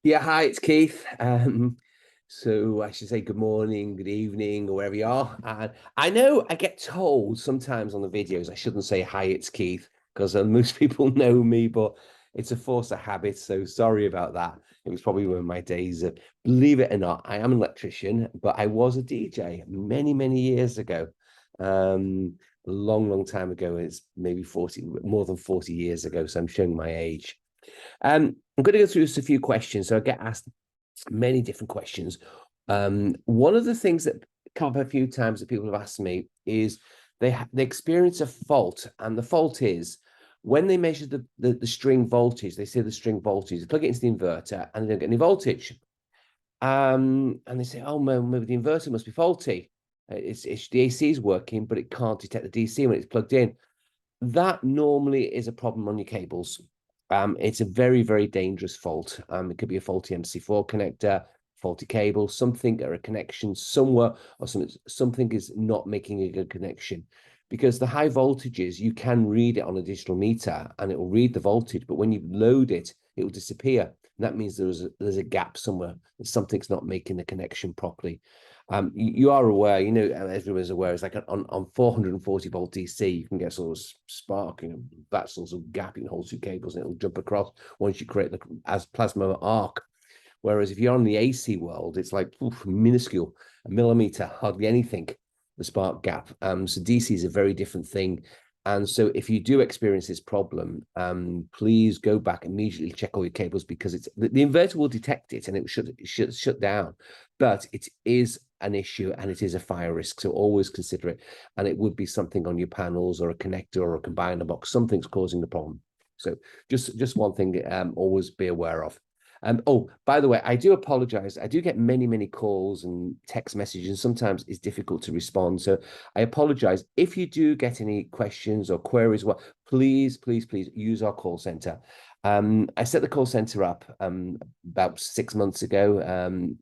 Yeah, hi, it's Keith. So I should say good morning, good evening, or wherever you are. And I know I get told sometimes on the videos I shouldn't say hi, it's Keith, because most people know me, but it's a force of habit. So sorry about that. It was probably one of my days of, believe it or not, I am an electrician, but I was a DJ many, many years ago. A long, long time ago. It's maybe 40, more than 40 years ago. So I'm showing my age. I'm going to go through just a few questions. So I get asked many different questions. One of the things that come up a few times that people have asked me is they experience a fault, and the fault is when they measure the string voltage. They see the string voltage, they plug it into the inverter, and they don't get any voltage. And they say, "Oh, maybe the inverter must be faulty. It's the AC is working, but it can't detect the DC when it's plugged in." That normally is a problem on your cables. It's a very, very dangerous fault. It could be a faulty MC4 connector, faulty cable, something or a connection somewhere, or something is not making a good connection. Because the high voltages, you can read it on a digital meter and it will read the voltage, but when you load it, it will disappear. And that means there's a gap somewhere, that something's not making the connection properly. You are aware, everyone's aware, it's like on 440 volt DC, you can get sort of spark, that sort of gap in holds two cables and it'll jump across once you create the as plasma arc. Whereas if you're on the AC world, it's like minuscule, a millimeter, hardly anything, the spark gap. So DC is a very different thing. And so if you do experience this problem, please go back immediately, check all your cables, because the inverter will detect it and it should shut down. But it is an issue and it is a fire risk. So always consider it. And it would be something on your panels or a connector or a combiner box. Something's causing the problem. So just one thing, always be aware of. Oh, by the way, I do apologize. I do get many, many calls and text messages, and sometimes it's difficult to respond. So I apologize. If you do get any questions or queries, well, please, please, please use our call center. I set the call center up about 6 months ago.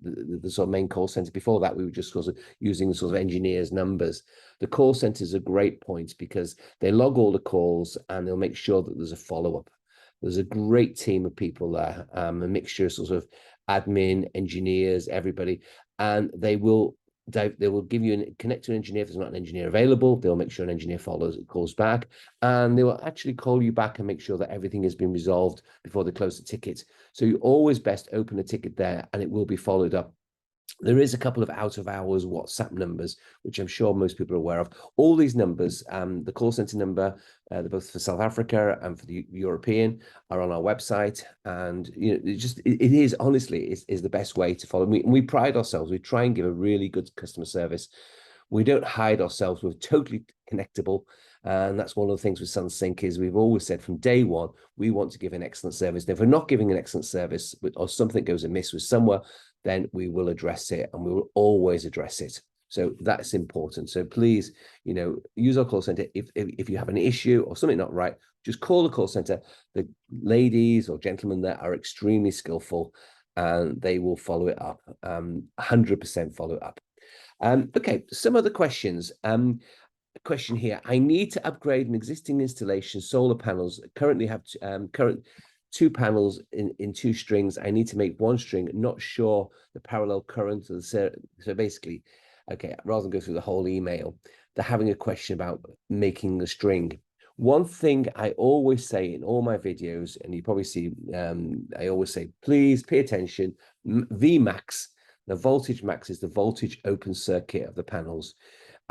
The sort of main call center. Before that, we were just sort of using the sort of engineers' numbers. The call center is a great point because they log all the calls and they'll make sure that there's a follow-up. There's a great team of people there, a mixture of sort of admin, engineers, everybody, and they will give you connect to an engineer if there's not an engineer available. They'll make sure an engineer calls back, and they will actually call you back and make sure that everything has been resolved before they close the ticket. So you always best open a ticket there, and it will be followed up. There is a couple of out of hours WhatsApp numbers, which I'm sure most people are aware of. All these numbers, the call center number, they're both for South Africa and for the European, are on our website. And it is honestly is the best way to follow. We pride ourselves. We try and give a really good customer service. We don't hide ourselves. We're totally connectable. And that's one of the things with SunSync is we've always said from day one, we want to give an excellent service. And if we're not giving an excellent service or something goes amiss with somewhere, then we will address it and we will always address it. So that's important. So please, use our call center. If you have an issue or something not right, just call the call center. The ladies or gentlemen there are extremely skillful and they will follow it up, 100% follow it up. Okay, some other questions. Question here. I need to upgrade an existing installation solar panels. Currently have current two panels in two strings. I need to make one string. Not sure the parallel current. So basically, okay, rather than go through the whole email, they're having a question about making the string. One thing I always say in all my videos, and you probably see, I always say, please pay attention. Vmax, the voltage max is the voltage open circuit of the panels.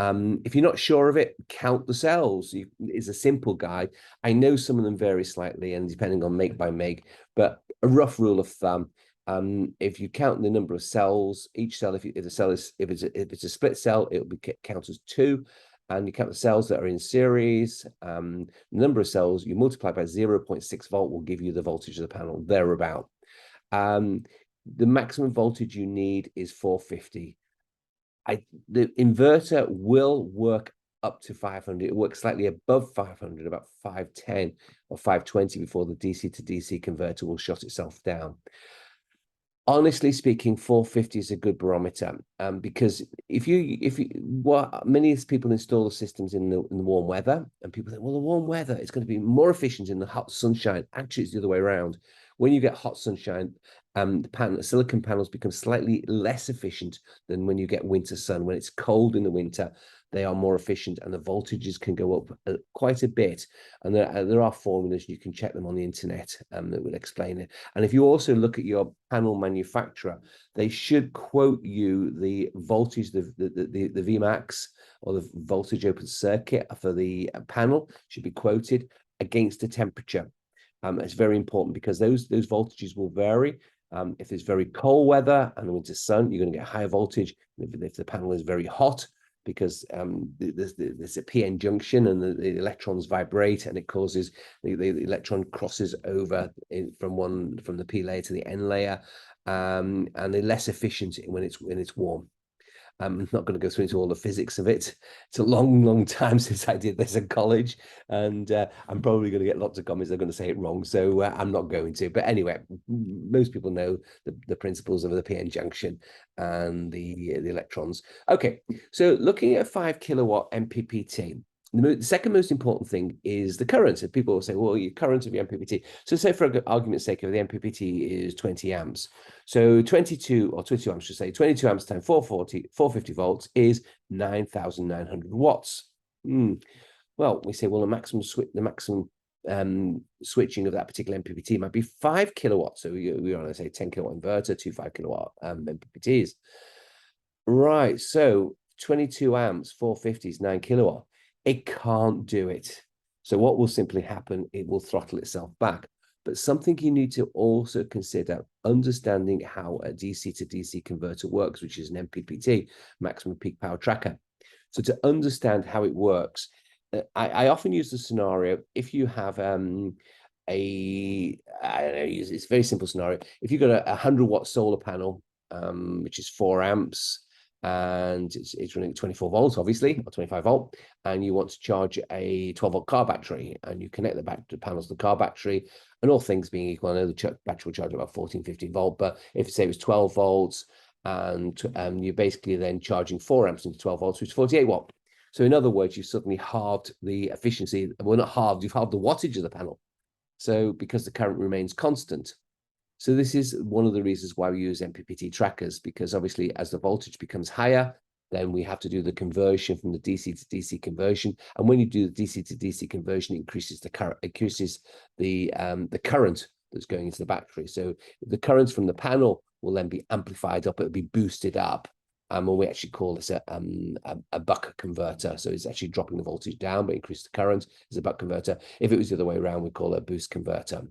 If you're not sure of it, count the cells. It's a simple guide. I know some of them vary slightly and depending on make by make, but a rough rule of thumb, if you count the number of cells, each cell, if it's a split cell, it will be counted as 2. And you count the cells that are in series, the number of cells, you multiply by 0.6 volt will give you the voltage of the panel, thereabout. The maximum voltage you need is 450. The inverter will work up to 500. It works slightly above 500, about 510 or 520 before the DC to DC converter will shut itself down. Honestly speaking, 450 is a good barometer, because many people install the systems in the warm weather, and people think, well, the warm weather is going to be more efficient in the hot sunshine. Actually, it's the other way around. when you get hot sunshine, the silicon panels become slightly less efficient than when you get winter sun. When it's cold in the winter, they are more efficient, and the voltages can go up quite a bit. And there are formulas, you can check them on the internet, that will explain it. And if you also look at your panel manufacturer, they should quote you the voltage, the Vmax, or the voltage open circuit for the panel should be quoted against the temperature. It's very important because those voltages will vary. If it's very cold weather and the winter sun, you're going to get higher voltage. If the panel is very hot, because there's a PN junction and the electrons vibrate, and it causes the electron crosses over from the P layer to the N layer, and they're less efficient when it's warm. I'm not going to go through into all the physics of it. It's a long time since I did this in college, and I'm probably going to get lots of comments. They're going to say it wrong, so I'm not going to. But anyway, most people know the principles of the PN junction and the electrons. Okay, so looking at a 5 kilowatt MPPT. The second most important thing is the current. And people will say, well, your current of your MPPT. So say for argument's sake, if the MPPT is 20 amps. So 22 amps, should say 22 amps times 450 volts is 9,900 watts. Well, we say, well, the maximum switching of that particular MPPT might be 5 kilowatts. So we're on, say, 10 kilowatt inverter to 5 kilowatt MPPTs. Right, so 22 amps, 450 is 9 kilowatt. It can't do it. So what will simply happen, it will throttle itself back. But something you need to also consider, understanding how a DC to DC converter works, which is an MPPT, maximum peak power tracker. So to understand how it works, I often use the scenario, if you have it's a very simple scenario. If you've got a 100-watt solar panel, which is 4 amps, and it's running 24 volts, obviously, or 25 volt, and you want to charge a 12-volt car battery, and you connect the panels to the car battery, and all things being equal, I know the battery will charge about 14, 15 volt, but if say it was 12 volts, and you're basically then charging 4 amps into 12 volts, which is 48 watt. So in other words, you've suddenly halved the efficiency. Well, not halved, you've halved the wattage of the panel. So because the current remains constant. So this is one of the reasons why we use MPPT trackers, because obviously as the voltage becomes higher, then we have to do the conversion from the DC to DC conversion. And when you do the DC to DC conversion, it increases the current, the current that's going into the battery. So the current from the panel will then be amplified up, it'll be boosted up. And we actually call this a buck converter. So it's actually dropping the voltage down, but increase the current is a buck converter. If it was the other way around, we call it a boost converter.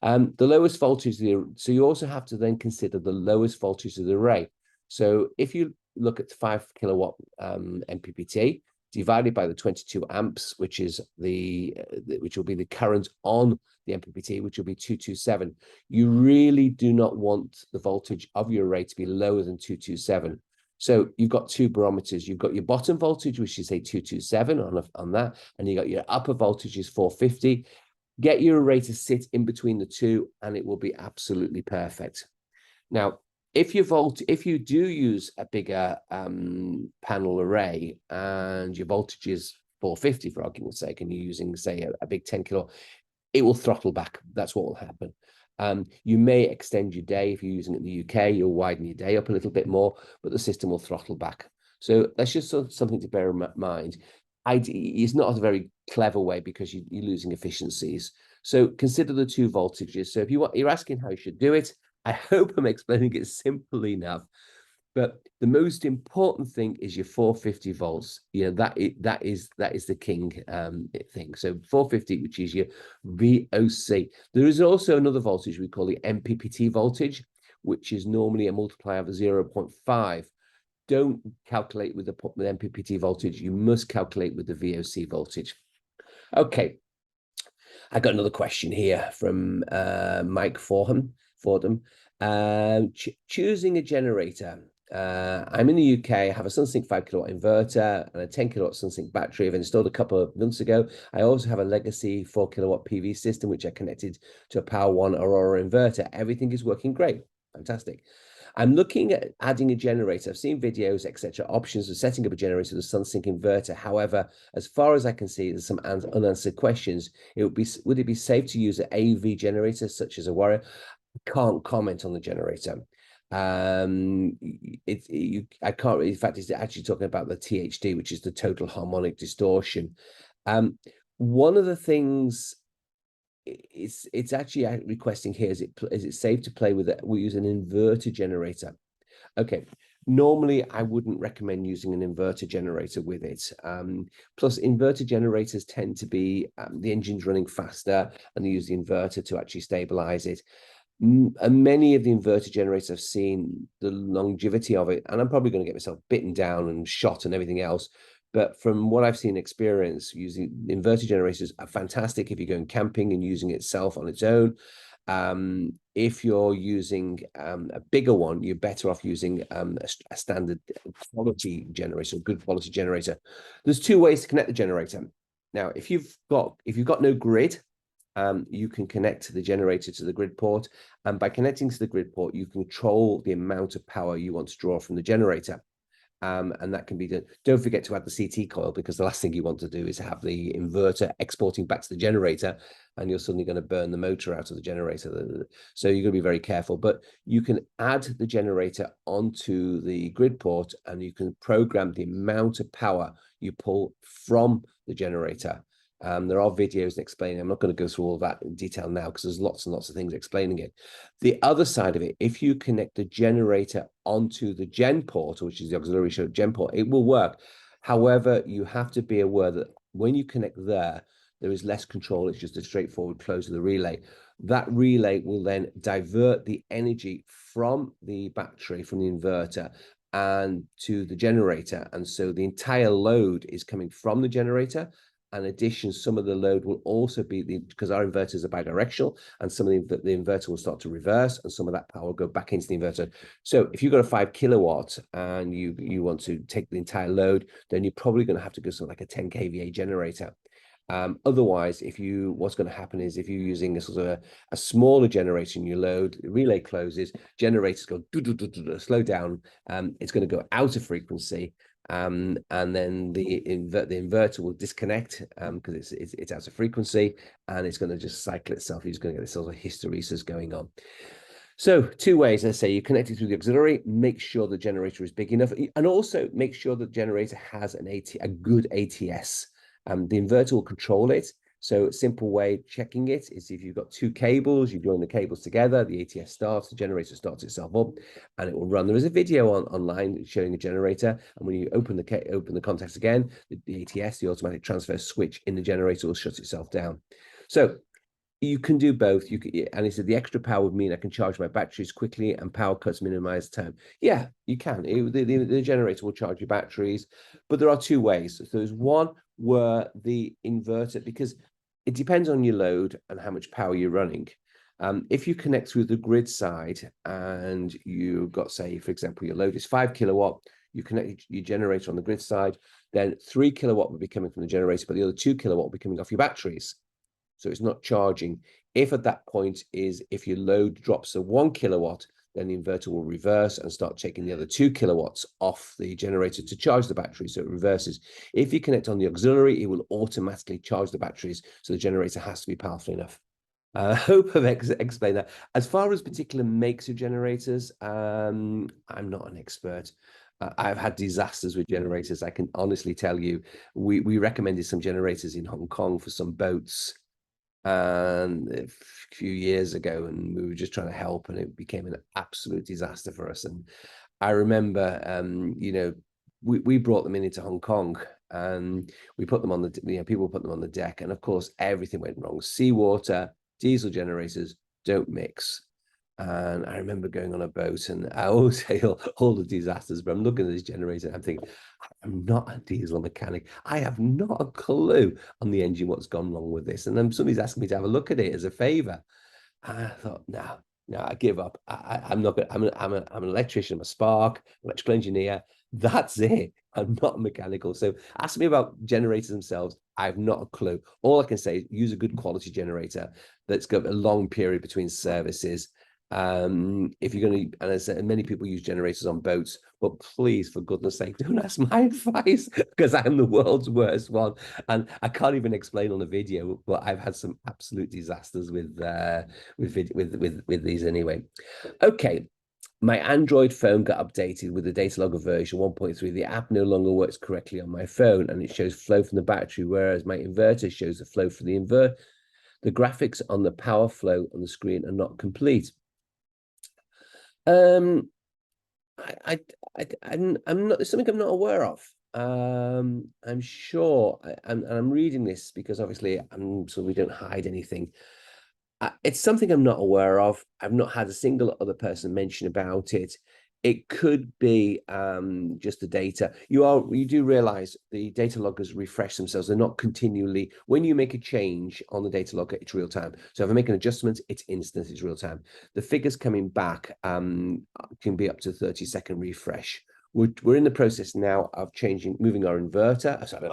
The lowest voltage, so you also have to then consider the lowest voltage of the array. So if you look at 5 kilowatt MPPT divided by the 22 amps, which is which will be the current on the MPPT, which will be 227, you really do not want the voltage of your array to be lower than 227. So you've got two barometers. You've got your bottom voltage, which is say 227 on that, and you got your upper voltage is 450. Get your array to sit in between the two, and it will be absolutely perfect. Now, if you do use a bigger panel array and your voltage is 450, for argument's sake, and you're using, say, a big 10 kilo, it will throttle back. That's what will happen. You may extend your day. If you're using it in the UK, you'll widen your day up a little bit more, but the system will throttle back. So that's just something to bear in mind. It's not a very clever way because you're losing efficiencies. So consider the two voltages. So if you're asking how you should do it, I hope I'm explaining it simply enough. But the most important thing is your 450 volts. You know, that is the king thing. So 450, which is your VOC. There is also another voltage we call the MPPT voltage, which is normally a multiplier of 0.5. Don't calculate with the MPPT voltage. You must calculate with the VOC voltage. Okay. I got another question here from Mike Fordham. Choosing a generator. I'm in the UK. I have a SunSync 5 kilowatt inverter and a 10 kilowatt SunSync battery I've installed a couple of months ago. I also have a legacy 4 kilowatt PV system, which I connected to a Power One Aurora inverter. Everything is working great. Fantastic. I'm looking at adding a generator. I've seen videos, etc., options of setting up a generator with a sun-sink inverter. However, as far as I can see, there's some unanswered questions. Would it be safe to use an AV generator such as a Warrior? Can't comment on the generator. I can't. In fact, it's actually talking about the THD, which is the total harmonic distortion. One of the things it's actually requesting here is it safe to play with it? We use an inverter generator. Okay, normally I wouldn't recommend using an inverter generator with it. Plus, inverter generators tend to be the engine's running faster, and they use the inverter to actually stabilize it. And many of the inverter generators I've seen, the longevity of it, and I'm probably going to get myself bitten down and shot and everything else. But from what I've seen experience, using inverter generators are fantastic if you're going camping and using itself on its own. If you're using a bigger one, you're better off using a standard quality generator, a good quality generator. There's two ways to connect the generator. Now, if you've got no grid, you can connect the generator to the grid port, and by connecting to the grid port, you control the amount of power you want to draw from the generator. And that can be done. Don't forget to add the CT coil, because the last thing you want to do is have the inverter exporting back to the generator, and you're suddenly going to burn the motor out of the generator. So you're going to be very careful. But you can add the generator onto the grid port, and you can program the amount of power you pull from the generator. There are videos explaining. I'm not going to go through all that in detail now, because there's lots and lots of things explaining it. The other side of it, if you connect the generator onto the gen port, which is the auxiliary gen port, it will work. However, you have to be aware that when you connect there is less control. It's just a straightforward close of the relay. That relay will then divert the energy from the battery, from the inverter, and to the generator. And so the entire load is coming from the generator. In addition, some of the load will also be because our inverters are bidirectional, and some of the inverter will start to reverse, and some of that power will go back into the inverter. So if you've got a 5 kilowatt and you want to take the entire load, then you're probably going to have to go something like a 10 kVA generator. Otherwise, what's going to happen is if you're using a sort of a smaller generator in your load, the relay closes, generators go slow down, it's going to go out of frequency. And then the inverter will disconnect because it's out of frequency, and it's going to just cycle itself. You're just going to get this sort of hysteresis going on. So two ways, let's say you connect it through the auxiliary, make sure the generator is big enough, and also make sure the generator has a good ATS. The inverter will control it. So a simple way of checking it is if you've got two cables, you join the cables together, the ATS starts, the generator starts itself up, and it will run. There is a video online showing a generator, and when you open the contacts again, the ATS, the automatic transfer switch in the generator, will shut itself down. So you can do both. And he said the extra power would mean I can charge my batteries quickly and power cuts minimize time. Yeah, you can. The generator will charge your batteries, but there are two ways. So there's one where the inverter, because it depends on your load and how much power you're running. If you connect through the grid side and you've got, say, for example, your load is 5 kilowatt, you connect your generator on the grid side, then 3 kilowatt will be coming from the generator, but the other 2 kilowatt will be coming off your batteries. So it's not charging. If at that point if your load drops to 1 kilowatt, then the inverter will reverse and start taking the other 2 kilowatts off the generator to charge the battery. So it reverses. If you connect on the auxiliary, it will automatically charge the batteries. So the generator has to be powerful enough. I hope I've explained that. As far as particular makes of generators, I'm not an expert. I've had disasters with generators. I can honestly tell you, we recommended some generators in Hong Kong for some boats and a few years ago, and we were just trying to help, and it became an absolute disaster for us. And I remember, we brought them into Hong Kong, and we put them on the, people put them on the deck, and of course everything went wrong. Seawater, diesel generators don't mix. And I remember going on a boat, and I always say all the disasters, but I'm looking at this generator and I'm thinking, I'm not a diesel mechanic. I have not a clue on the engine what's gone wrong with this. And then somebody's asking me to have a look at it as a favor. And I thought, no, I give up. I'm not gonna, I'm an electrician, I'm a spark, electrical engineer. That's it. I'm not mechanical. So ask me about generators themselves. I have not a clue. All I can say is use a good quality generator that's got a long period between services. If you're going to, and as I said, many people use generators on boats, but please, for goodness sake, don't ask my advice, because I'm the world's worst one, and I can't even explain on a video. But I've had some absolute disasters with these anyway. Okay. My Android phone got updated with the data logger version 1.3. The app no longer works correctly on my phone, and it shows flow from the battery, whereas my inverter shows the flow from the inverter. The graphics on the power flow on the screen are not complete. I'm not. There's something I'm not aware of. I'm sure, and I'm reading this because obviously so we don't hide anything. It's something I'm not aware of. I've not had a single other person mention about it. It could be just the data. You do realize the data loggers refresh themselves. They're not continually. When you make a change on the data logger, it's real time. So if I make an adjustment, it's instant. It's real time. The figures coming back can be up to 30-second refresh. We're in the process now of moving our inverter. Sorry,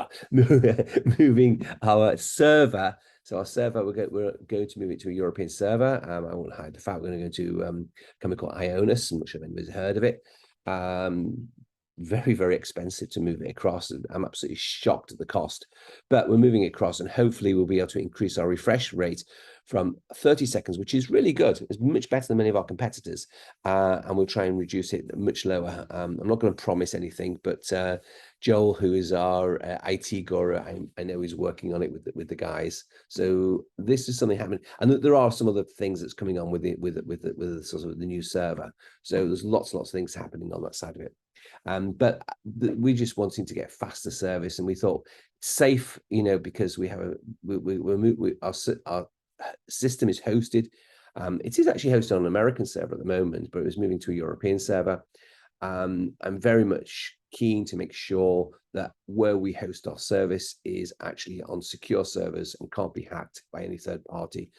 moving our server. So our server, we're going to move it to a European server. I won't hide the fact we're going to go to a company called Ionis. I'm not sure if anybody's heard of it. Very, very expensive to move it across. I'm absolutely shocked at the cost, but we're moving it across, and hopefully we'll be able to increase our refresh rate from 30 seconds, which is really good. It's much better than many of our competitors, and we'll try and reduce it much lower. I'm not going to promise anything, but Joel, who is our IT guru, I know he's working on it with the guys. So this is something happening, and there are some other things that's coming on with the sort of the new server. So there's lots of things happening on that side of it. But we're just wanting to get faster service, and we thought safe, because we have our system is hosted. It is actually hosted on an American server at the moment, but it was moving to a European server. I'm very much keen to make sure that where we host our service is actually on secure servers and can't be hacked by any third party.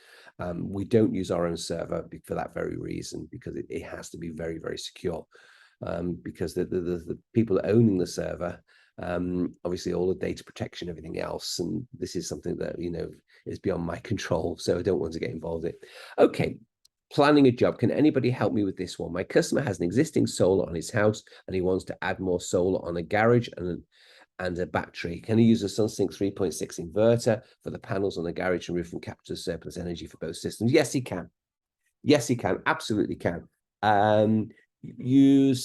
We don't use our own server for that very reason, because it has to be very, very secure. Because the people owning the server, obviously all the data protection, everything else, and this is something that is beyond my control, so I don't want to get involved in it. Okay, planning a job. Can anybody help me with this one? My customer has an existing solar on his house, and he wants to add more solar on a garage and a battery. Can he use a SunSync 3.6 inverter for the panels on the garage and roof and capture surplus energy for both systems? Yes, he can. Yes, he can. Absolutely can. You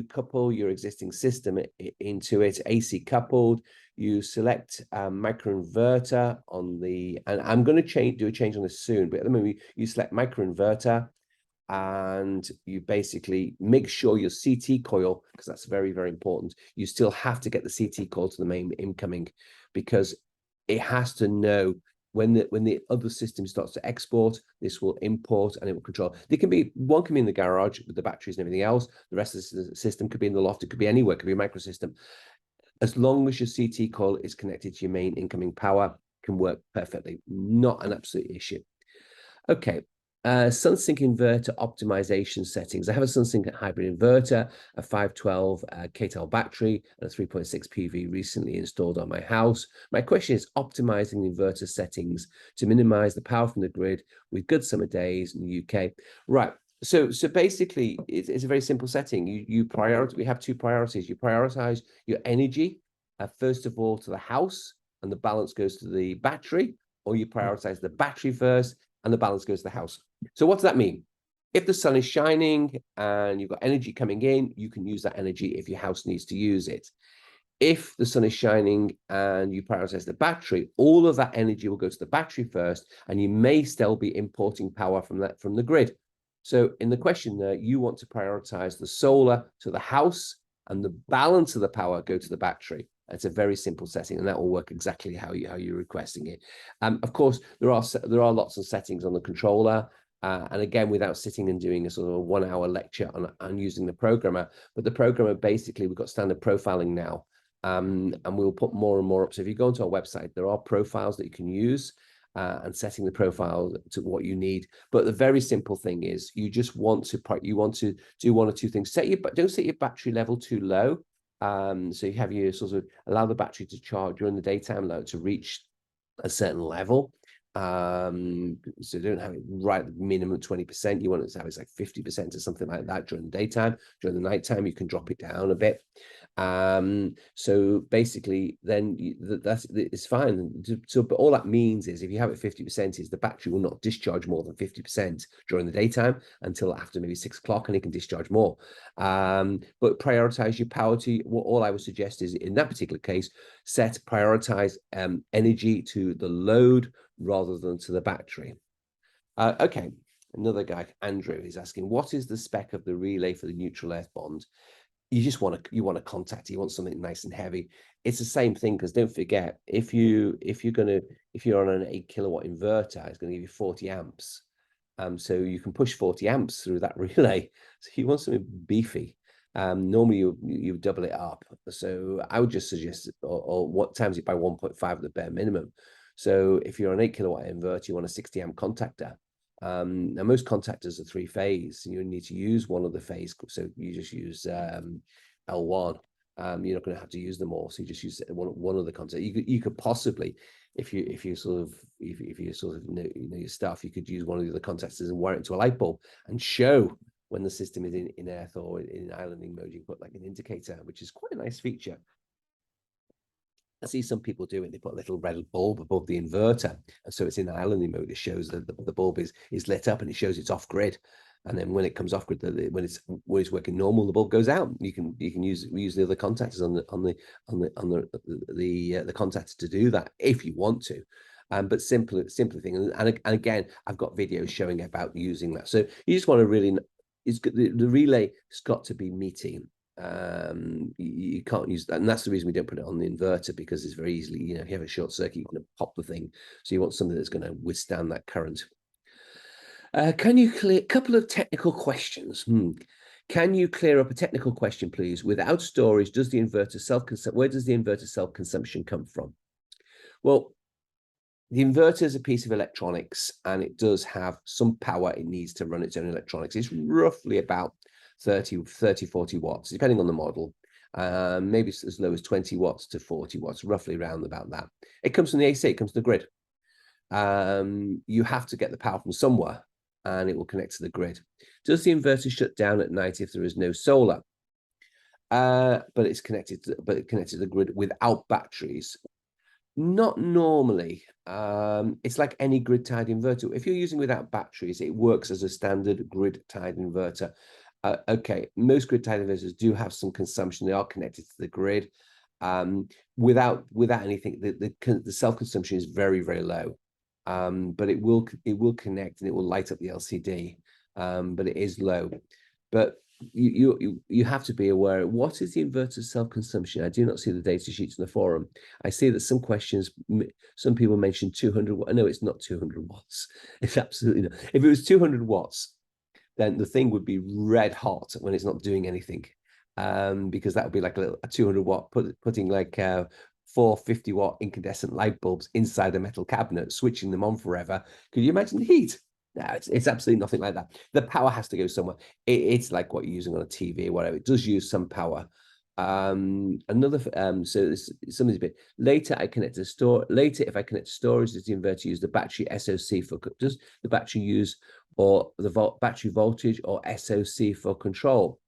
couple your existing system into it, AC coupled. You select microinverter on the, and I'm going to do a change on this soon, but at the moment you select microinverter, and you basically make sure your CT coil, because that's very, very important. You still have to get the CT coil to the main incoming, because it has to know when the other system starts to export, this will import and it will control. One can be in the garage with the batteries and everything else. The rest of the system could be in the loft. It could be anywhere. It could be a microsystem. As long as your CT coil is connected to your main incoming power, can work perfectly. Not an absolute issue. Okay. SunSync inverter optimization settings. I have a SunSync hybrid inverter, a 512 kTel battery, and a 3.6 PV recently installed on my house. My question is optimizing the inverter settings to minimize the power from the grid with good summer days in the UK. Right. So basically, it's a very simple setting. We have two priorities. You prioritize your energy, first of all, to the house, and the balance goes to the battery, or you prioritize the battery first, and the balance goes to the house. So what does that mean? If the sun is shining and you've got energy coming in, you can use that energy if your house needs to use it. If the sun is shining and you prioritize the battery, all of that energy will go to the battery first, and you may still be importing power from the grid. So in the question there, you want to prioritize the solar to the house, and the balance of the power go to the battery. It's a very simple setting, and that will work exactly how you're requesting it. Of course, there are lots of settings on the controller, and again, without sitting and doing a sort of 1-hour lecture on using the programmer, but the programmer basically, we've got standard profiling now, and we'll put more and more up. So if you go onto our website, there are profiles that you can use, and setting the profile to what you need. But the very simple thing is, you just want to do one or two things. Don't set your battery level too low. So you have your sort of allow the battery to charge during the daytime load to reach a certain level. So don't have it right at the minimum 20%. You want it to have it like 50% or something like that during the daytime. During the nighttime, you can drop it down a bit. So basically, then it's fine. So, but all that means is if you have it 50%, is the battery will not discharge more than 50% during the daytime until after maybe 6 o'clock, and it can discharge more. But prioritize your power to what all I would suggest is in that particular case, prioritize energy to the load rather than to the battery. Okay, another guy, Andrew, is asking, what is the spec of the relay for the neutral earth bond? You just want to contact it. You want something nice and heavy. It's the same thing, because don't forget, if you're on an 8 kilowatt inverter, it's going to give you 40 amps. So you can push 40 amps through that relay. So you want something beefy. Normally you double it up. So I would just suggest, or what times it by 1.5 at the bare minimum. So if you're an 8 kilowatt inverter, you want a 60 amp contactor. Now most contactors are 3-phase. You need to use one of the phase, so you just use L1. You're not going to have to use them all, so you just use one of the contactors. You could possibly, if you sort of know your stuff, you could use one of the other contactors and wire it to a light bulb and show when the system is in earth or in islanding mode. You put like an indicator, which is quite a nice feature. I see some people do it. They put a little red bulb above the inverter, and so it's in islanding mode. It shows that the bulb is lit up, and it shows it's off grid. And then when it comes off grid, when it's working normal, the bulb goes out. You can use the other contactors on the contactor to do that if you want to. But simpler thing. And again, I've got videos showing about using that. So you just want to really, the relay has got to be meaty. You can't use that, and that's the reason we don't put it on the inverter, because it's very easily, if you have a short circuit, you're going to pop the thing. So you want something that's going to withstand that current. Can you clear a couple of technical questions? Can you clear up a technical question, please? Without storage, does the inverter where does the inverter self-consumption come from? Well, the inverter is a piece of electronics, and it does have some power it needs to run its own electronics. It's roughly about 30, 40 watts, depending on the model. Maybe as low as 20 watts to 40 watts, roughly around about that. It comes from the AC, it comes to the grid. You have to get the power from somewhere, and it will connect to the grid. Does the inverter shut down at night if there is no solar? But it's connected to the grid without batteries. Not normally. It's like any grid-tied inverter. If you're using without batteries, it works as a standard grid-tied inverter. Okay, most grid-tied inverters do have some consumption. They are connected to the grid. Without anything, the self-consumption is very, very low. But it will connect, and it will light up the LCD. But it is low. But you have to be aware. What is the inverter self-consumption? I do not see the data sheets in the forum. I see that some people mentioned 200. No, it's not 200 watts. It's absolutely not. If it was 200 watts, then the thing would be red hot when it's not doing anything. Because that would be like a 200 watt, putting like 450 watt incandescent light bulbs inside a metal cabinet, switching them on forever. Could you imagine the heat? No, it's absolutely nothing like that. The power has to go somewhere. It's like what you're using on a TV or whatever. It does use some power. So something's a bit later. If I connect to storage, does the inverter use the battery SOC for? Does the battery use or the battery voltage or SOC for control?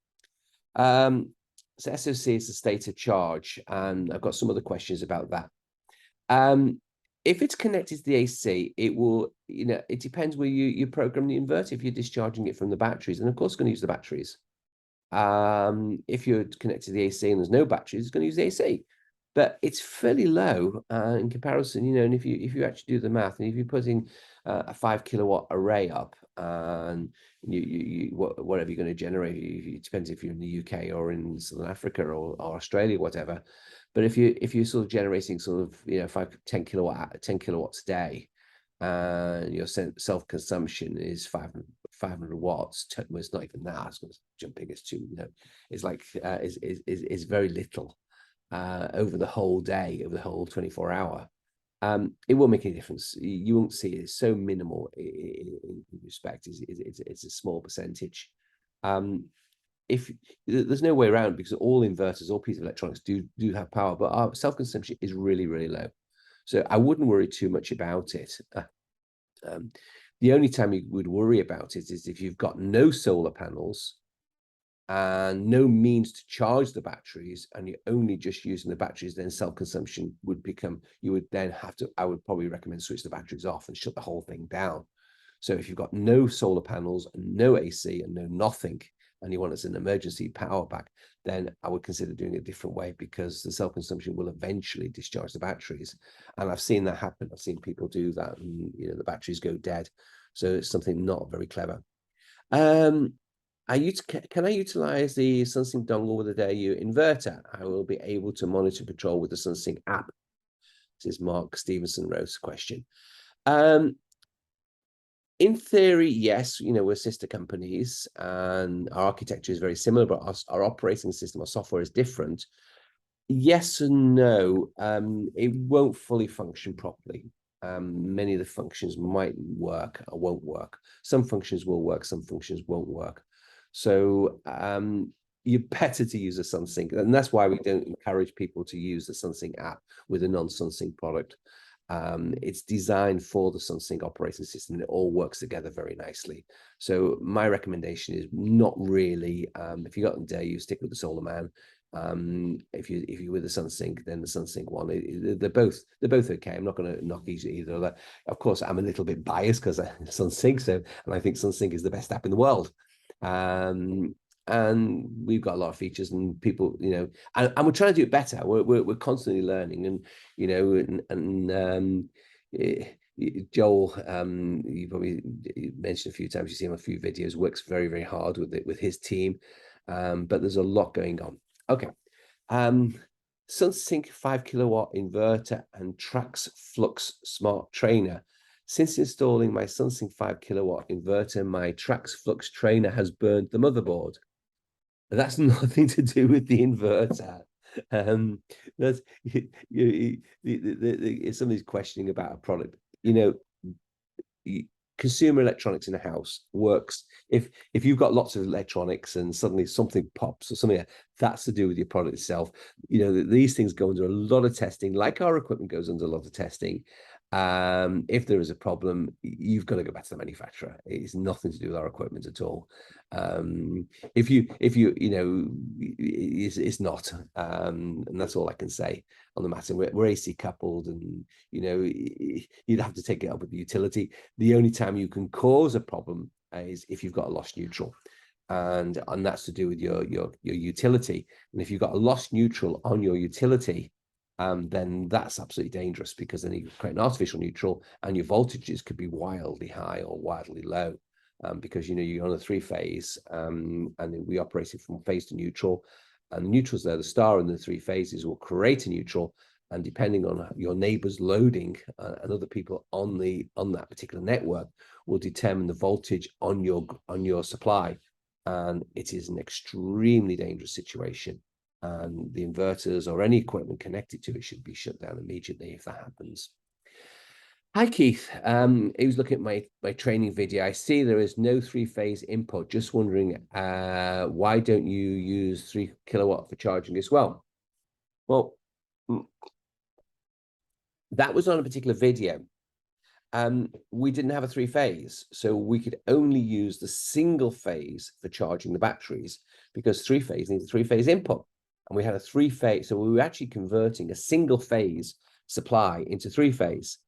So SOC is the state of charge, and I've got some other questions about that. If it's connected to the AC, it will, it depends where you program the inverter. If you're discharging it from the batteries, and of course, it's going to use the batteries. If you're connected to the AC and there's no batteries, it's going to use the AC. But it's fairly low in comparison, and if you actually do the math, and if you're putting a 5 kilowatt array up, and whatever you're going to generate, it depends if you're in the UK or in Southern Africa or Australia, whatever. But if you're sort of generating sort of 10 kilowatts a day, and your self-consumption is 500 watts, well, it's not even that. It's going to jump as to, it's like is very little over the whole day, over the whole 24 hour. It won't make any difference. You won't see it. It's so minimal in respect. It's a small percentage. If there's no way around, because all inverters, all pieces of electronics do have power, but our self-consumption is really, really low. So I wouldn't worry too much about it. The only time you would worry about it is if you've got no solar panels and no means to charge the batteries, and you're only just using the batteries, then self-consumption would become, you would then have to, I would probably recommend switch the batteries off and shut the whole thing down. So if you've got no solar panels and no AC and no nothing, and you want as an emergency power back, then I would consider doing it a different way, because the self-consumption will eventually discharge the batteries. And I've seen that happen. I've seen people do that, and the batteries go dead. So it's something not very clever. Can I utilize the SunSync dongle with a DAU inverter? I will be able to monitor control with the SunSync app. This is Mark Stevenson Rose's question. In theory, yes, we're sister companies and our architecture is very similar, but our operating system, our software is different. Yes and no. It won't fully function properly. Many of the functions might work or won't work. Some functions will work, some functions won't work. So you're better to use a SunSync, and that's why we don't encourage people to use the SunSync app with a non-SunSync product. It's designed for the SunSync operating system, and it all works together very nicely. So my recommendation is not really, if you got them there, you stick with the Solar Man. If you're with the SunSync, then the SunSync one, they're both okay. I'm not going to knock either. Of course, I'm a little bit biased because SunSync, and I think SunSync is the best app in the world. And we've got a lot of features, and people, and we're trying to do it better. We're constantly learning, and Joel, you probably mentioned a few times, you see him a few videos, works very, very hard with his team. But there's a lot going on. Okay. SunSync 5 kilowatt inverter and Trax Flux smart trainer. Since installing my SunSync 5 kilowatt inverter, my Trax Flux trainer has burned the motherboard. That's nothing to do with the inverter. That's somebody's questioning about a product. Consumer electronics in a house works if you've got lots of electronics and suddenly something pops or something, that's to do with your product itself. These things go under a lot of testing, like our equipment goes under a lot of testing. If there is a problem, you've got to go back to the manufacturer. It's nothing to do with our equipment at all. If you it's not, and that's all I can say on the matter. We're AC coupled, and you'd have to take it up with the utility. The only time you can cause a problem is if you've got a lost neutral, and that's to do with your utility. And if you've got a lost neutral on your utility, then that's absolutely dangerous, because then you create an artificial neutral and your voltages could be wildly high or wildly low, because you're on a 3-phase, and we operated from phase to neutral, and the neutrals there, the star in the 3 phases, will create a neutral, and depending on your neighbor's loading and other people on that particular network will determine the voltage on your supply, and it is an extremely dangerous situation. And the inverters or any equipment connected to it should be shut down immediately if that happens. Hi, Keith. He was looking at my training video. I see there is no 3-phase input. Just wondering, why don't you use 3 kilowatt for charging as well? Well, that was on a particular video. We didn't have a 3-phase, so we could only use the single phase for charging the batteries, because 3-phase needs a 3-phase input. And we had a 3-phase, so we were actually converting a single phase supply into 3-phase.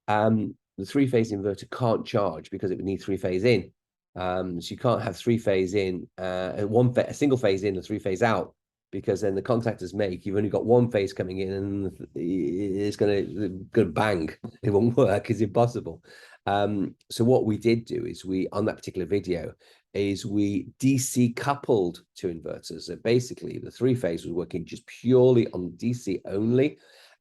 The 3-phase inverter can't charge because it would need 3-phase in. So you can't have 3-phase in, a single phase in and 3-phase out, because then the contactors you've only got 1 phase coming in, and it's going to bang. It won't work. It's impossible. So what we did do is on that particular video, we DC coupled 2 inverters. So basically the 3-phase was working just purely on DC only,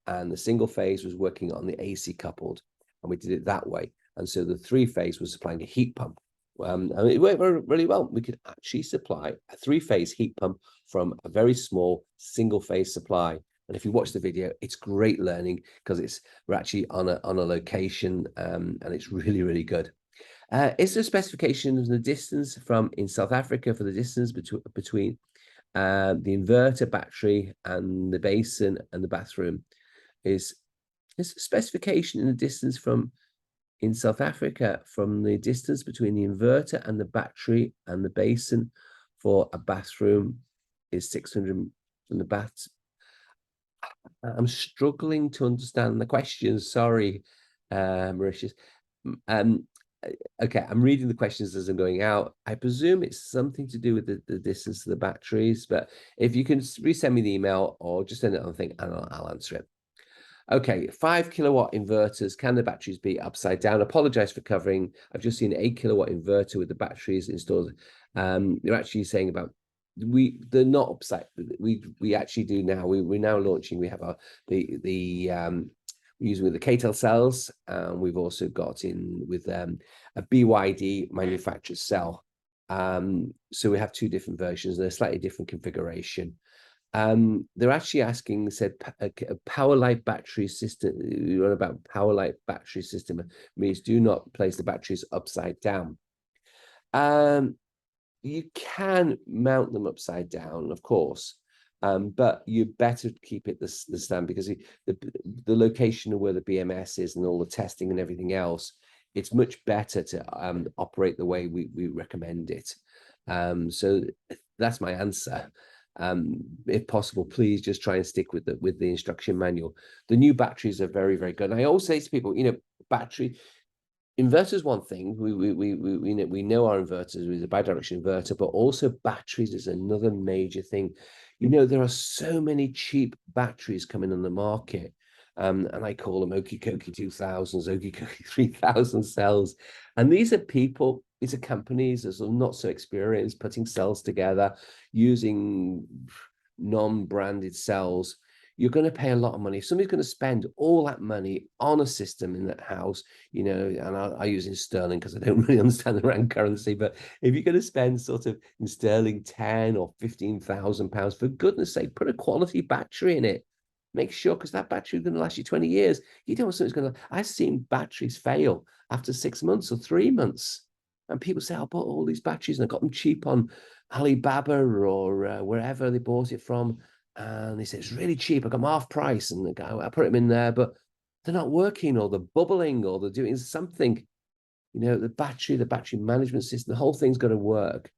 and the single phase was working on the AC coupled, and we did it that way. And so the 3-phase was supplying a heat pump. And it worked really well. We could actually supply a 3-phase heat pump from a very small single phase supply. And if you watch the video, it's great learning, because we're actually on a location, and it's really, really good. Is there a specification of the distance in South Africa for the distance between the inverter battery and the basin and the bathroom? Is a specification in the distance from In South Africa, from the distance between the inverter and the battery and the basin for a bathroom is 600 from the bath. I'm struggling to understand the questions. Sorry, Mauritius. Um, okay, I'm reading the questions as I'm going out. I presume it's something to do with the distance to the batteries, but if you can resend me the email or just send it on the thing and I'll answer it. Okay, 5 kilowatt inverters. Can the batteries be upside down? Apologize for covering. I've just seen an 8 kilowatt inverter with the batteries installed. They're actually saying about they're not upside. We actually do now. We're now launching. We have our we're using with the KTEL cells, and we've also got in with a BYD manufactured cell. So we have two different versions. They're slightly different configuration. They're actually asking, said a power light battery system. What about power light battery system? Means do not place the batteries upside down. You can mount them upside down, of course, but you better keep it the stand because the location of where the BMS is and all the testing and everything else, it's much better to operate the way we recommend it. So that's my answer. If possible, please just try and stick with the instruction manual. The new batteries are very, very good. And I always say to people, battery inverters one thing. We know our inverters is a bidirectional inverter, but also batteries is another major thing. There are so many cheap batteries coming on the market. And I call them Okie Kokie 2000s, Okie Kokie 3000 cells. And these are companies that are not so experienced putting cells together using non-branded cells. You're going to pay a lot of money. If somebody's going to spend all that money on a system in that house, and I use in sterling because I don't really understand the rand currency, but if you're going to spend sort of in sterling 10 or 15,000 pounds, for goodness sake, put a quality battery in it. Make sure, because that battery is going to last you 20 years. You don't want something that's going to. I've seen batteries fail after 6 months or 3 months. And people say, I bought all these batteries and I got them cheap on Alibaba or wherever they bought it from. And they say, it's really cheap. I got them half price. And the guy, I put them in there, but they're not working or they're bubbling or they're doing something. The battery management system, the whole thing's got to work.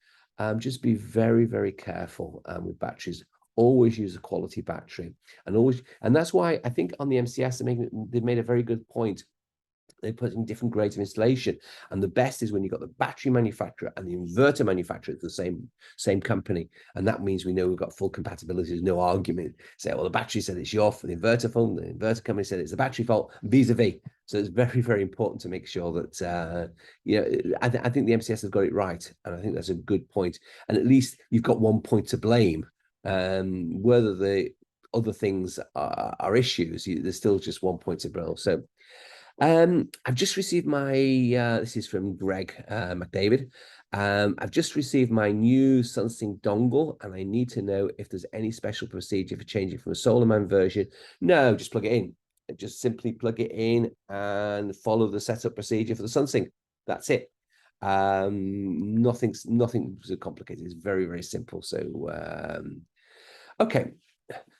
Just be very, very careful with batteries. Always use a quality battery. And that's why I think on the MCS, they made a very good point. They put in different grades of installation, and the best is when you've got the battery manufacturer and the inverter manufacturer at the same company, and that means we know we've got full compatibility. There's no argument. Say, well, the battery said it's your fault, the inverter fault, the inverter company said it's the battery fault, vis-a-vis. So it's very, very important to make sure that I think the MCS has got it right, and I think that's a good point. And at least you've got one point to blame. Whether the other things are issues, there's still just one point to blame. So. I've just received my, this is from Greg McDavid. I've just received my new SunSync dongle, and I need to know if there's any special procedure for changing from a SolarMan version. No, just plug it in. Just simply plug it in and follow the setup procedure for the SunSync. That's it. Nothing so complicated. It's very, very simple. So, okay.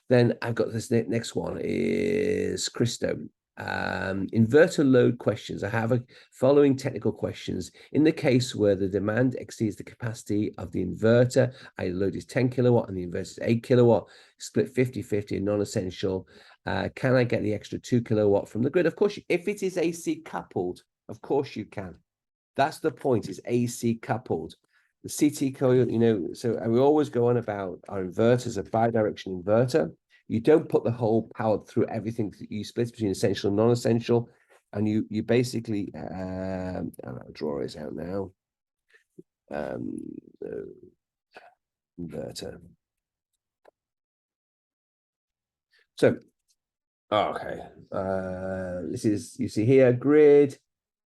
Then I've got this next one is Christo. Inverter load questions. I have following technical questions. In the case where the demand exceeds the capacity of the inverter, the load is 10 kilowatt and the inverter is 8 kilowatt, split 50-50 and non-essential. Can I get the extra 2 kilowatt from the grid? Of course, if it is AC coupled, of course you can. That's the point, is AC coupled. The CT coil, so we always go on about our inverters, a bidirectional inverter. You don't put the whole power through everything. You split between essential and non-essential, and you basically I'll draw this out now. Inverter. So, okay. This is, you see here, grid,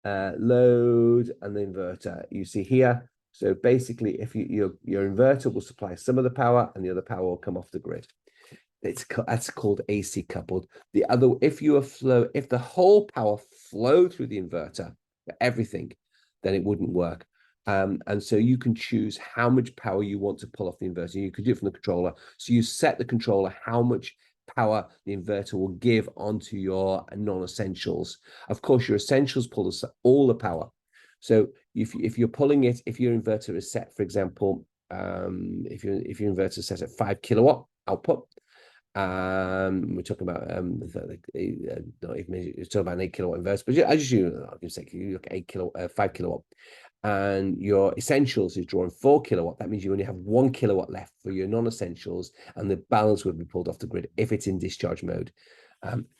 load, and the inverter. You see here. So basically, if your inverter will supply some of the power, and the other power will come off the grid. That's called AC coupled. The other, if the whole power flowed through the inverter for everything, then it wouldn't work. And so you can choose how much power you want to pull off the inverter. You could do it from the controller. So you set the controller how much power the inverter will give onto your non-essentials. Of course, your essentials pull all the power. So if you're pulling it, if your inverter is set, for example, if your inverter is set at 5 kilowatt output, we're talking about not even you're talking about an 8 kilowatt inverter, but I just use I can say you look at 5 kilowatt, and your essentials is drawing 4 kilowatt. That means you only have 1 kilowatt left for your non-essentials, and the balance would be pulled off the grid if it's in discharge mode.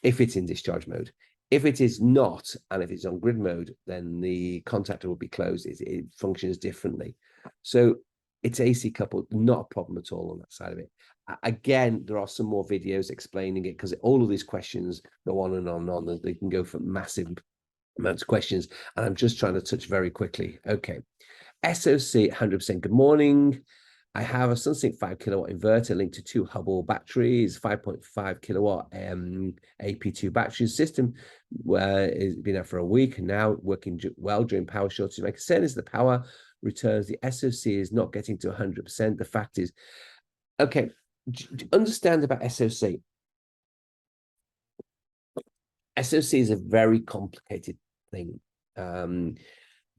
If it's in discharge mode. If it is not, and if it's on grid mode, then the contactor will be closed. It functions differently. So it's AC coupled, not a problem at all on that side of it. Again, there are some more videos explaining it, because all of these questions go on and on and on. They can go for massive amounts of questions, and I'm just trying to touch very quickly. Okay, SOC 100%. Good morning. I have a SunSync 5 kilowatt inverter linked to 2 Hubble batteries, 5.5 kilowatt AP2 battery system, where it's been out for a week and now working well during power shortages. My concern is the power returns. The SOC is not getting to 100%. The fact is, okay, understand about SOC. SOC is a very complicated thing.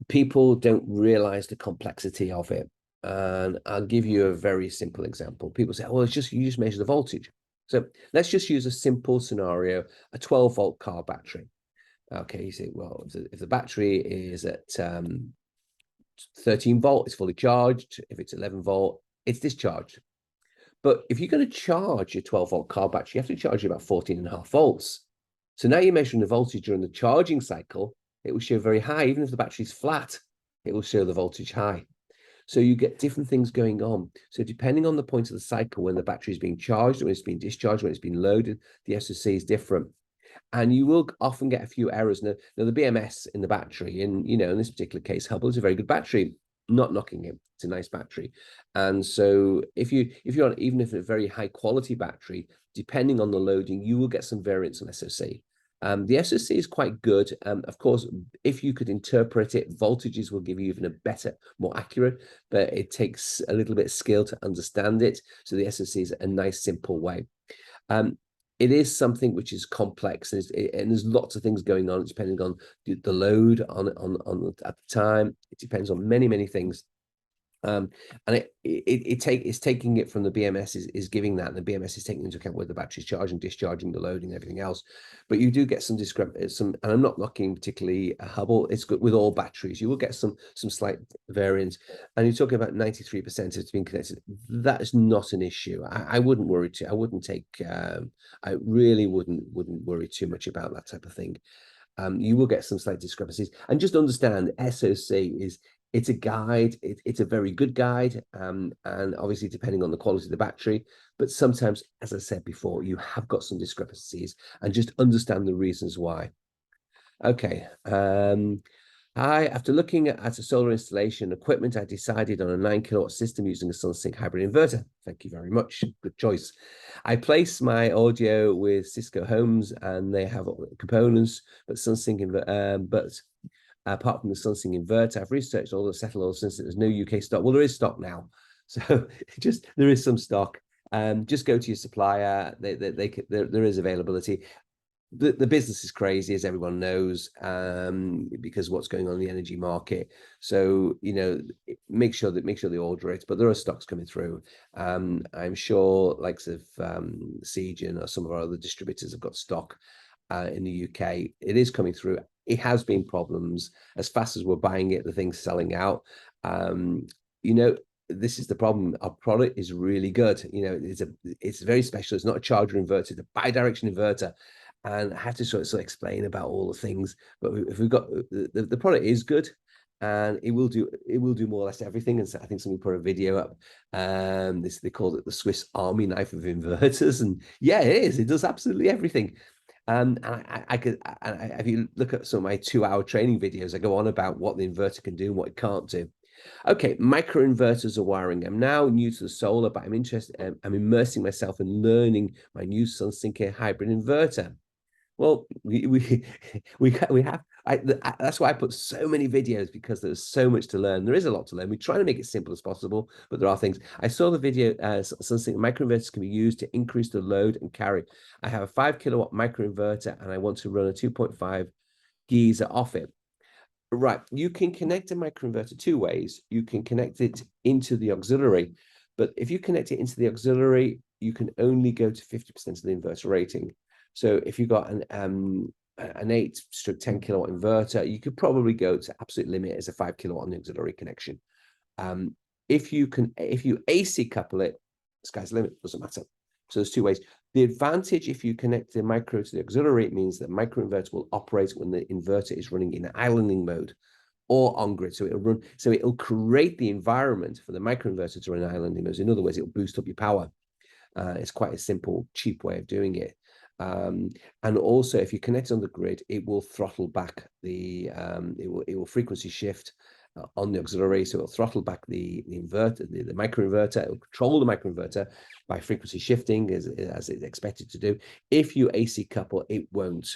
People don't realize the complexity of it. And I'll give you a very simple example. People say, well, you just measure the voltage. So let's just use a simple scenario, a 12-volt car battery. Okay, you say, well, if the battery is at 13 volt, it's fully charged. If it's 11 volt, it's discharged. But if you're going to charge your 12-volt car battery, you have to charge it about 14.5 volts. So now you're measuring the voltage during the charging cycle. It will show very high. Even if the battery's flat, it will show the voltage high. So you get different things going on. So depending on the point of the cycle, when the battery is being charged, when it's being discharged, when it's being loaded, the SOC is different. And you will often get a few errors. Now the BMS in the battery, and in this particular case, Hubble is a very good battery. Not knocking it. It's a nice battery. And so if you're on, even if it's a very high quality battery, depending on the loading, you will get some variance on SOC. The SOC is quite good. Of course, if you could interpret it, voltages will give you even a better, more accurate, but it takes a little bit of skill to understand it. So the SOC is a nice, simple way. It is something which is complex, and there's lots of things going on, depending on the load on at the time. It depends on many things. And it's taking it from the BMS is giving that, and the BMS is taking into account where the battery's charging, discharging, the loading, everything else. But you do get some discrepancy, and I'm not knocking particularly a Hubble. It's good with all batteries. You will get some slight variance, and you're talking about 93% it's being connected. That is not an issue. I wouldn't worry too. I wouldn't take. I really wouldn't worry too much about that type of thing. You will get some slight discrepancies, and just understand SOC is. It's a guide. It's a very good guide, and obviously depending on the quality of the battery. But sometimes, as I said before, you have got some discrepancies, and just understand the reasons why. Okay. Hi. After looking at a solar installation equipment, I decided on a 9 kilowatt system using a SunSync hybrid inverter. Thank you very much. Good choice. I place my audio with Cisco Homes, and they have components, but SunSync apart from the SunSync inverter, I've researched all the settled since there's no UK stock. Well, there is stock now, so there is some stock. Just go to your supplier. There is availability. The business is crazy, as everyone knows, because what's going on in the energy market. So make sure they order it. But there are stocks coming through. I'm sure, likes of Siegen or some of our other distributors have got stock in the UK. It is coming through. It has been problems. As fast as we're buying it, the thing's selling out. This is the problem. Our product is really good. It's very special. It's not a charger inverter, it's a bi-direction inverter. And I have to sort of explain about all the things. But if we've got the product is good, and it will do more or less everything. And so I think somebody put a video up. They called it the Swiss Army knife of inverters, and yeah, it is. It does absolutely everything. And if you look at some of my 2-hour training videos, I go on about what the inverter can do and what it can't do. Okay, microinverters are wiring. I'm now new to the solar, but I'm interested. I'm immersing myself in learning my new SunSync hybrid inverter. Well, we have That's why I put so many videos, because there's so much to learn. There is a lot to learn. We try to make it simple as possible, but there are things. I saw the video, something microinverters can be used to increase the load and carry. I have a 5 kilowatt microinverter and I want to run a 2.5 geyser off it. Right, you can connect a microinverter two ways. You can connect it into the auxiliary, but if you connect it into the auxiliary, you can only go to 50% of the inverter rating. So if you've got an 8/10 kilowatt inverter, you could probably go to absolute limit as a 5 kilowatt on the auxiliary connection. If you AC couple it, sky's the limit, doesn't matter. So there's two ways. The advantage, if you connect the micro to the auxiliary, it means that microinverter will operate when the inverter is running in islanding mode or on grid. So it'll create the environment for the microinverter to run in islanding mode. In other words, it'll boost up your power. It's quite a simple, cheap way of doing it. And also, if you connect on the grid, it will throttle back the it will frequency shift on the auxiliary, so it'll throttle back the inverter, the microinverter. It'll control the microinverter by frequency shifting, as it's expected to do. If you AC couple, it won't.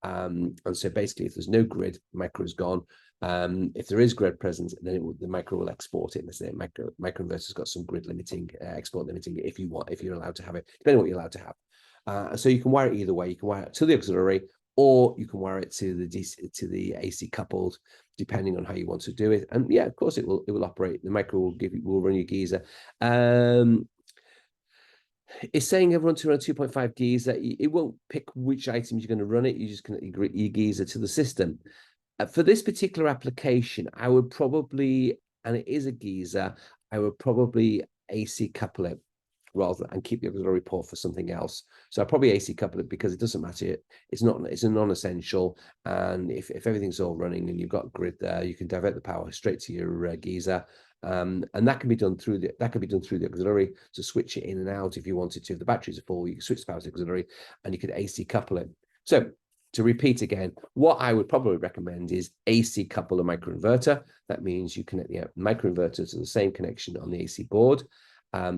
And so basically, if there's no grid, micro is gone. If there is grid present, then the micro will export it. Let's say microinverter's got some grid limiting, export limiting, if you're allowed to have it, depending on what you're allowed to have. So you can wire it either way. You can wire it to the auxiliary, or you can wire it to the DC, to the AC coupled, depending on how you want to do it. And yeah, of course, it will operate. The micro will run your geyser. It's saying everyone to run a 2.5 geyser. It won't pick which items you're going to run it. You just connect your geyser to the system. For this particular application, I would probably, and it is a geyser, I would probably AC couple it rather and keep the auxiliary port for something else. So I probably AC couple it, because it doesn't matter. It's a non-essential, and if everything's all running and you've got grid there, you can divert the power straight to your geyser. And that can be done through the auxiliary. So switch it in and out if you wanted to. If the batteries are full, you can switch the power to the auxiliary, and you could AC couple it. So to repeat again, what I would probably recommend is AC couple a microinverter. That means you connect the microinverter to the same connection on the AC board.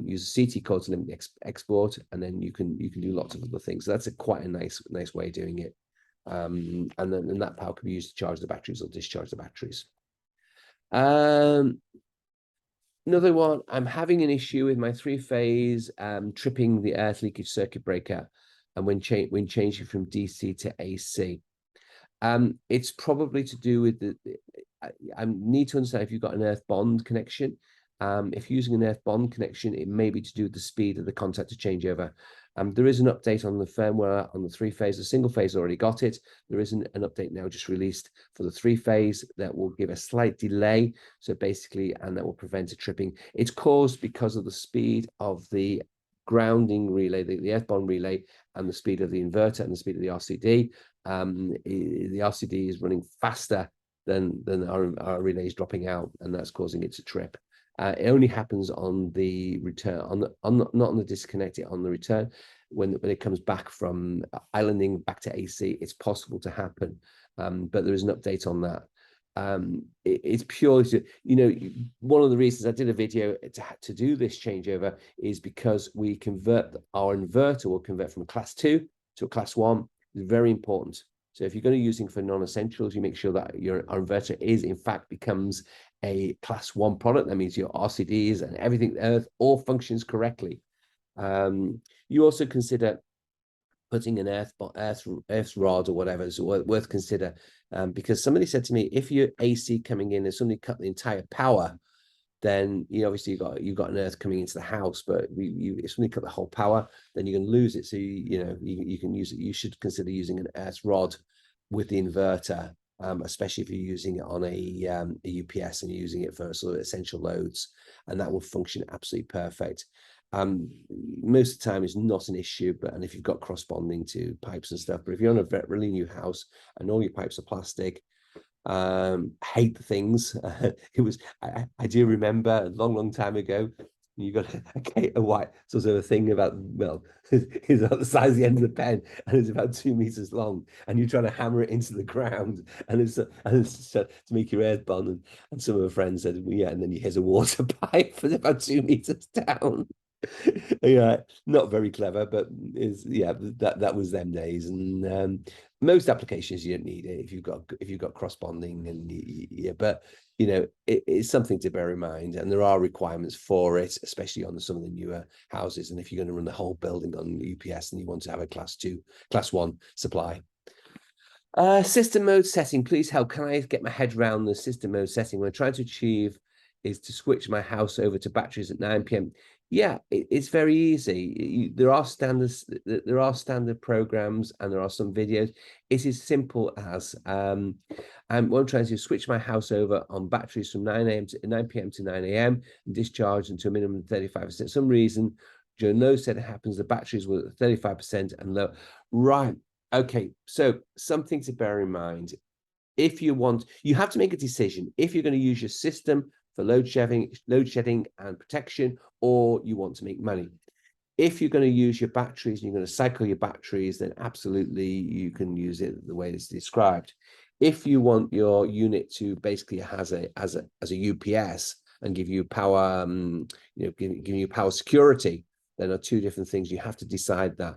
Use a CT code to limit the export, and then you can do lots of other things. So that's quite a nice way of doing it. And then that power can be used to charge the batteries or discharge the batteries. Another one, I'm having an issue with my three-phase tripping the earth leakage circuit breaker, and when changing from DC to AC. It's probably to do with I need to understand if you've got an earth bond connection. If you're using an earth bond connection, it may be to do with the speed of the contactor changeover. There is an update on the firmware on the three-phase. The single phase already got it. There is an update now just released for the three-phase that will give a slight delay. So basically, and that will prevent a tripping. It's caused because of the speed of the grounding relay, the earth bond relay, and the speed of the inverter and the speed of the RCD. The RCD is running faster than our relay is dropping out, and that's causing it to trip. It only happens on the return, not on the disconnect, it on the return. When it comes back from islanding back to AC, it's possible to happen, but there is an update on that. It's purely to, one of the reasons I did a video to do this changeover is because our inverter will convert from a class 2 to a class 1. It's very important. So if you're going to be using for non-essentials, you make sure that our inverter in fact becomes a class 1 product. That means your RCDs and everything all functions correctly. You also consider putting an earth rod or whatever is worth consider, because somebody said to me, if your AC coming in and somebody cut the entire power, then obviously you've got an earth coming into the house, but if somebody cut the whole power, then you're going to lose it. So you can use it. You should consider using an earth rod with the inverter, especially if you're using it on a UPS and you're using it for sort of essential loads, and that will function absolutely perfect. Most of the time it's not an issue, and if you've got cross bonding to pipes and stuff, but if you're on a really new house and all your pipes are plastic, hate the things. I do remember a long time ago, you got a white sort of a thing about, well, it's about the size of the end of the pen, and it's about 2 meters long, and you're trying to hammer it into the ground, and it's to make your earth bond, and some of my friends said, well, yeah, and then here's a water pipe for about 2 meters down. Yeah, not very clever, but that was them days. And most applications you don't need it if you've got cross bonding, and yeah, but you know, it's something to bear in mind, and there are requirements for it, especially on some of the newer houses. And if you're going to run the whole building on UPS, and you want to have a class 1 supply. System mode setting, please help. Can I get my head around the system mode setting? What I'm trying to achieve is to switch my house over to batteries at 9 p.m. Yeah, it's very easy. There are standard programs, and there are some videos. It is simple as what I'm trying to do is switch my house over on batteries from 9 p.m. to 9 a.m. and discharge into a minimum of 35%. For some reason, during those setting happens, the batteries were at 35% and low. Right. Okay, so something to bear in mind. If you have to make a decision if you're going to use your system for load shedding and protection, or you want to make money. If you're going to use your batteries and you're going to cycle your batteries, then absolutely you can use it the way it's described. If you want your unit to basically as a UPS and give you power, giving you power security, then are two different things. You have to decide that.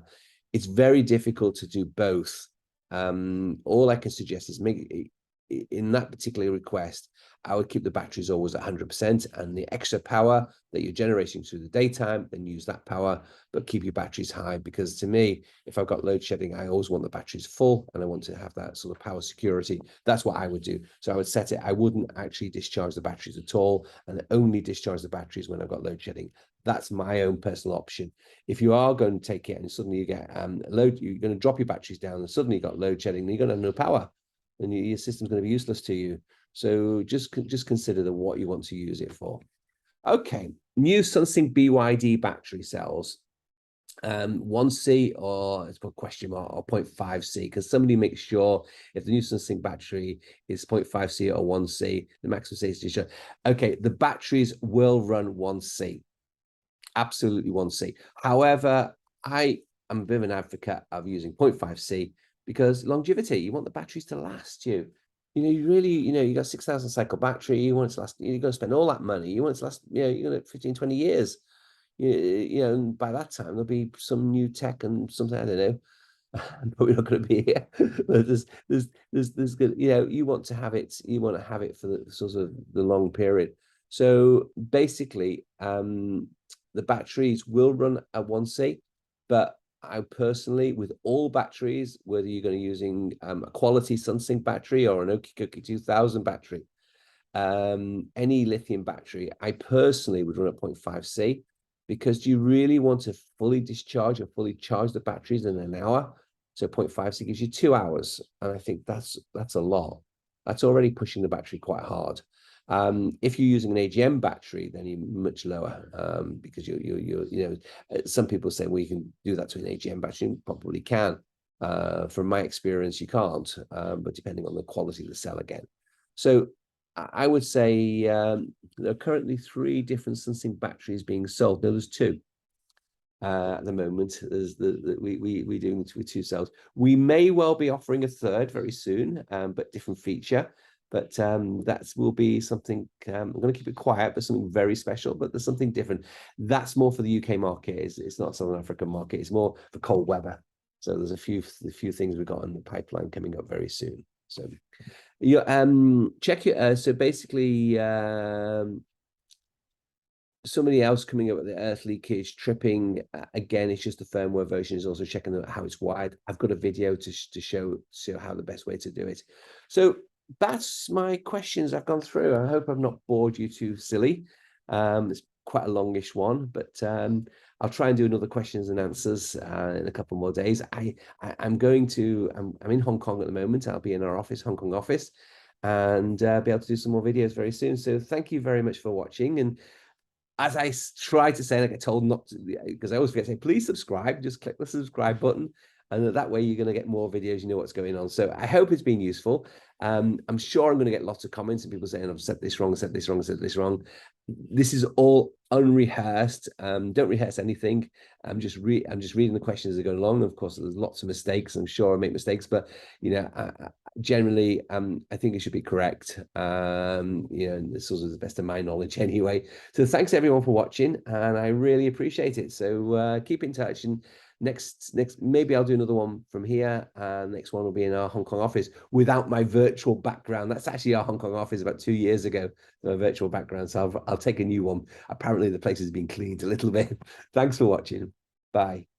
It's very difficult to do both. All I can suggest is make in that particular request, I would keep the batteries always at 100%, and the extra power that you're generating through the daytime, then use that power, but keep your batteries high. Because to me, if I've got load shedding, I always want the batteries full, and I want to have that sort of power security. That's what I would do. So I would set it. I wouldn't actually discharge the batteries at all, and only discharge the batteries when I've got load shedding. That's my own personal option. If you are going to take it and suddenly you get you're going to drop your batteries down, and suddenly you've got load shedding, and you're going to have no power, then your system's going to be useless to you. So just consider what you want to use it for. Okay, new SunSync BYD battery cells. 1C, or it's put question mark, or 0.5C, because somebody makes sure if the new SunSync battery is 0.5C or 1C, the maximum safety is. Okay, the batteries will run 1C. Absolutely 1C. However, I am a bit of an advocate of using 0.5C because longevity, you want the batteries to last you. You really, you got 6,000 cycle battery, you want it to last, you're going to spend all that money, you want it to last, you're going to 15, 20 years. And by that time, there'll be some new tech and something, I don't know, but we're not going to be here. But there's good, you want to have it for the sort of the long period. So basically, the batteries will run at 1C, but I personally, with all batteries, whether you're going to using a quality SunSync battery or an Okie 2000 battery, any lithium battery, I personally would run at 0.5C, because you really want to fully discharge or fully charge the batteries in an hour. So 0.5C gives you 2 hours, and I think that's a lot. That's already pushing the battery quite hard. If you're using an AGM battery, then you're much lower, because some people say, well, you can do that to an AGM battery. You probably can. From my experience, you can't, but depending on the quality of the cell again. So I would say there are currently 3 different SunSync batteries being sold. No, there's 2 at the moment. There's we're doing it with 2 cells. We may well be offering a 3rd very soon, but different feature. But that will be something, I'm going to keep it quiet, but something very special. But there's something different. That's more for the UK market. It's not Southern African market. It's more for cold weather. So there's a few things we've got in the pipeline coming up very soon. So check your so basically somebody else coming up with the earth leakage tripping. Again, it's just the firmware version is also checking how it's wired. I've got a video to show how the best way to do it. So that's my questions I've gone through. I hope I've not bored you too silly. It's quite a longish one, but I'll try and do another questions and answers in a couple more days. I'm in Hong Kong at the moment. I'll be in our office, Hong Kong office, and be able to do some more videos very soon. So thank you very much for watching. And as I try to say, I get told not to, because I always forget to say, please subscribe. Just click the subscribe button, and that way you're going to get more videos. You know what's going on. So I hope it's been useful. I'm sure I'm going to get lots of comments and people saying I've said this wrong, said this wrong, said this wrong. This is all unrehearsed. Don't rehearse anything. I'm just reading the questions as I go along. Of course, there's lots of mistakes. I'm sure I make mistakes, but generally, I think it should be correct. This is the best of my knowledge anyway. So thanks everyone for watching, and I really appreciate it. So keep in touch, and next maybe I'll do another one from here, and next one will be in our Hong Kong office without my virtual background. That's actually our Hong Kong office about 2 years ago, my virtual background. So I'll take a new one. Apparently the place has been cleaned a little bit. Thanks for watching. Bye.